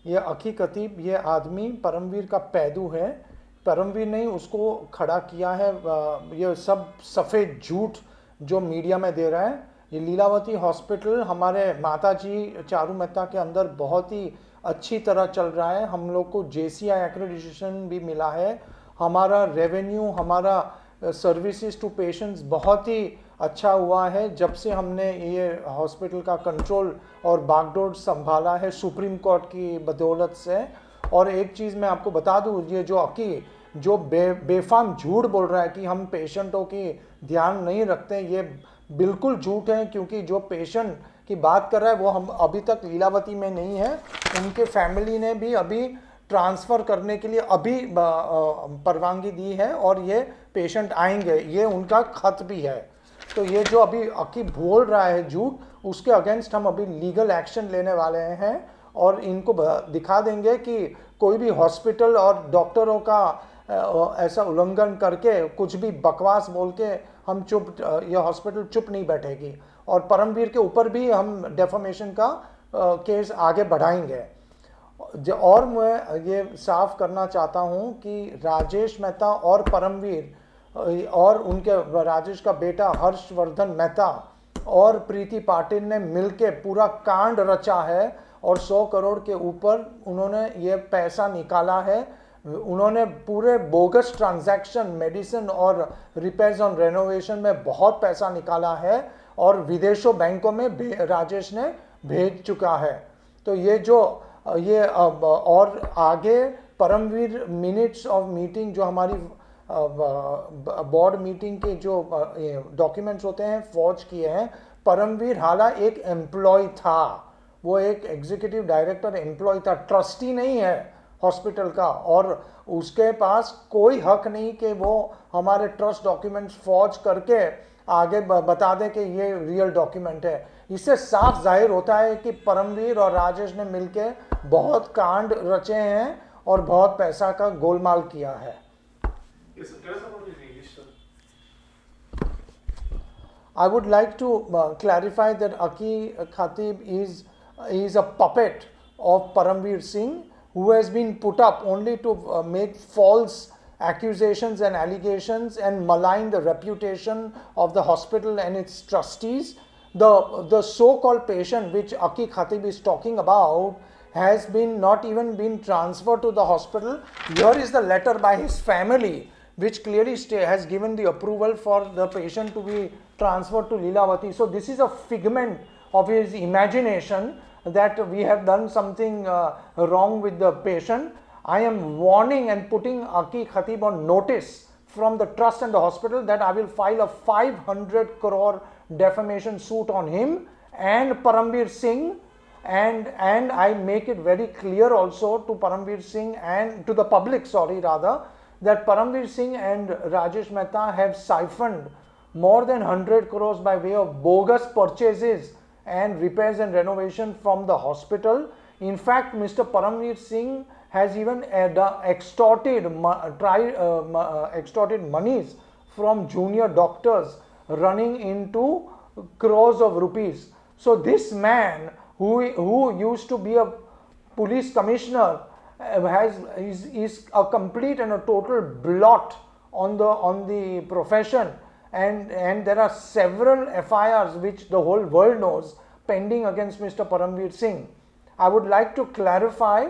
ये अकी खतीब, ये आदमी परमवीर का पैदू है। परमवीर ने ही उसको खड़ा किया है। ये सब सफ़ेद झूठ जो मीडिया में दे रहा है। ये लीलावती हॉस्पिटल हमारे माता जी चारू मेहता के अंदर बहुत ही अच्छी तरह चल रहा है। हम लोग को JCI एक्रेडिटेशन भी मिला है। हमारा रेवेन्यू, हमारा सर्विसेज टू पेशेंट्स बहुत ही अच्छा हुआ है जब से हमने ये हॉस्पिटल का कंट्रोल और बागडोर संभाला है सुप्रीम कोर्ट की बदौलत से। और एक चीज़ मैं आपको बता दूं, ये जो अकी जो बेफाम झूठ बोल रहा है कि हम पेशेंटों की ध्यान नहीं रखते, ये बिल्कुल झूठ है। क्योंकि जो पेशेंट की बात कर रहा है वो हम अभी तक लीलावती में नहीं है। उनके फैमिली ने भी अभी ट्रांसफ़र करने के लिए अभी परवानगी दी है और ये पेशेंट आएंगे, ये उनका खत भी है। तो ये जो अभी अकी बोल रहा है झूठ, उसके अगेंस्ट हम अभी लीगल एक्शन लेने वाले हैं और इनको दिखा देंगे कि कोई भी हॉस्पिटल और डॉक्टरों का ऐसा उल्लंघन करके कुछ भी बकवास बोल के हम चुप, ये हॉस्पिटल चुप नहीं बैठेगी। और परमवीर के ऊपर भी हम डेफेमेशन का केस आगे बढ़ाएंगे। और मैं ये साफ करना चाहता हूँ कि राजेश मेहता और परमवीर और उनके राजेश का बेटा हर्षवर्धन मेहता और प्रीति पाटिल ने मिलके पूरा कांड रचा है और 100 करोड़ के ऊपर उन्होंने ये पैसा निकाला है। उन्होंने पूरे बोगस ट्रांजैक्शन, मेडिसिन और रिपेयर्स और रेनोवेशन में बहुत पैसा निकाला है और विदेशों बैंकों में राजेश ने भेज चुका है। तो ये जो ये और आगे परमवीर मिनट्स ऑफ मीटिंग जो हमारी बोर्ड मीटिंग के जो डॉक्यूमेंट्स होते हैं फौज किए हैं। परमवीर हालांकि एक एम्प्लॉय था, वो एक एग्जीक्यूटिव डायरेक्टर एम्प्लॉय था, ट्रस्टी नहीं है हॉस्पिटल का। और उसके पास कोई हक नहीं कि वो हमारे ट्रस्ट डॉक्यूमेंट्स फौज करके आगे बता दे कि ये रियल डॉक्यूमेंट है। इससे साफ जाहिर होता है कि परमवीर और राजेश ने मिलके बहुत कांड रचे हैं और बहुत पैसा का गोलमाल किया है। I would like to clarify that Aki Khatib is a puppet of Paramveer Singh, who has been put up only to make false accusations and allegations and malign the reputation of the hospital and its trustees. The so-called patient which Aki Khatib is talking about has been not even been transferred to the hospital. Here is the letter by his family which clearly has given the approval for the patient to be transferred to Leelavati. So this is a figment of his imagination that we have done something wrong with the patient. I am warning and putting Aki Khatib on notice from the trust and the hospital that I will file a 500 crore defamation suit on him and Paramveer Singh, and I make it very clear also to Paramveer Singh and to the public, that Paramveer Singh and Rajesh Mehta have siphoned more than 100 crores by way of bogus purchases and repairs and renovation from the hospital. In fact, Mr. Paramveer Singh has even extorted monies from junior doctors running into crores of rupees. So this man who used to be a police commissioner is a complete and a total blot on the profession, and there are several FIRs which the whole world knows pending against Mr. Paramveer Singh. I would like to clarify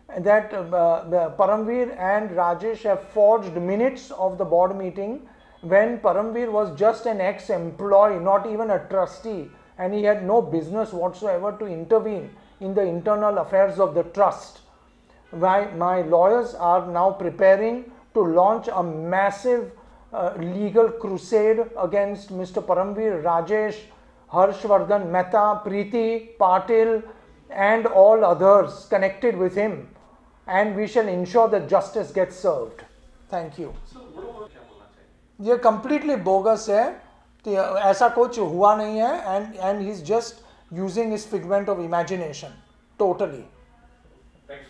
that Paramveer and Rajesh have forged minutes of the board meeting when Paramveer was just an ex-employee, not even a trustee, and he had no business whatsoever to intervene in the internal affairs of the trust. My lawyers are now preparing to launch a massive legal crusade against Mr. Paramveer, Rajesh, Harshvardhan Mehta, Preeti Patil and all others connected with him, and we shall ensure that justice gets served. Thank you. ये completely bogus है, ऐसा कुछ हुआ नहीं है, and he's just using his figment of imagination totally. Thanks.